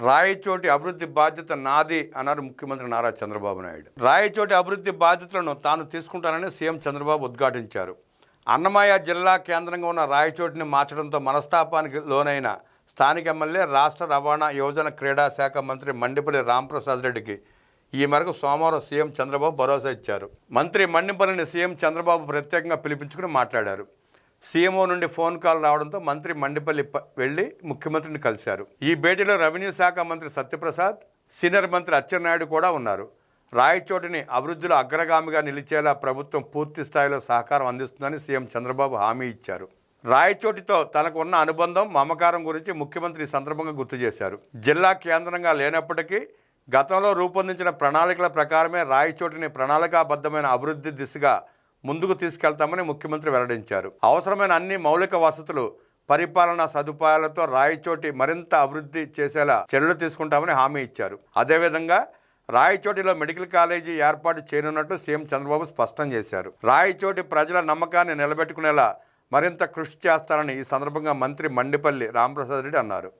రాయచోటి అభివృద్ధి బాధ్యత నాది అన్నారు ముఖ్యమంత్రి నారా చంద్రబాబు నాయుడు. రాయచోటి అభివృద్ధి బాధ్యతలను తాను తీసుకుంటానని సీఎం చంద్రబాబు ఉద్ఘాటించారు. అన్నమయ్య జిల్లా కేంద్రంగా ఉన్న రాయచోటిని మార్చడంతో మనస్తాపానికి లోనైన స్థానిక ఎమ్మెల్యే, రాష్ట్ర రవాణా, యువజన, క్రీడా శాఖ మంత్రి మండిపల్లి రాంప్రసాద్ రెడ్డికి ఈ మేరకు సోమవారం సీఎం చంద్రబాబు భరోసా ఇచ్చారు. మంత్రి మండిపల్లిని సీఎం చంద్రబాబు ప్రత్యేకంగా పిలిపించుకుని మాట్లాడారు. సీఎంఓ నుండి ఫోన్ కాల్ రావడంతో మంత్రి మండిపల్లి వెళ్లి ముఖ్యమంత్రిని కలిశారు. ఈ భేటీలో రెవెన్యూ శాఖ మంత్రి సత్యప్రసాద్, సీనియర్ మంత్రి అచ్చెన్నాయుడు కూడా ఉన్నారు. రాయచోటిని అభివృద్ధిలో అగ్రగామిగా నిలిచేలా ప్రభుత్వం పూర్తి స్థాయిలో సహకారం అందిస్తుందని సీఎం చంద్రబాబు హామీ ఇచ్చారు. రాయచోటితో తనకు ఉన్న అనుబంధం, మమకారం గురించి ముఖ్యమంత్రి ఈ సందర్భంగా గుర్తు చేశారు. జిల్లా కేంద్రంగా లేనప్పటికీ గతంలో రూపొందించిన ప్రణాళికల ప్రకారమే రాయచోటిని ప్రణాళికాబద్ధమైన అభివృద్ధి దిశగా ముందుకు తీసుకెళ్తామని ముఖ్యమంత్రి వెల్లడించారు. అవసరమైన అన్ని మౌలిక వసతులు, పరిపాలనా సదుపాయాలతో రాయచోటి మరింత అభివృద్ధి చేసేలా చర్యలు తీసుకుంటామని హామీ ఇచ్చారు. అదేవిధంగా రాయచోటిలో మెడికల్ కాలేజీ ఏర్పాటు చేయనున్నట్టు సీఎం చంద్రబాబు స్పష్టం చేశారు. రాయచోటి ప్రజల నమ్మకాన్ని నిలబెట్టుకునేలా మరింత కృషి చేస్తారని ఈ సందర్భంగా మంత్రి మండిపల్లి రాంప్రసాద్ రెడ్డి అన్నారు.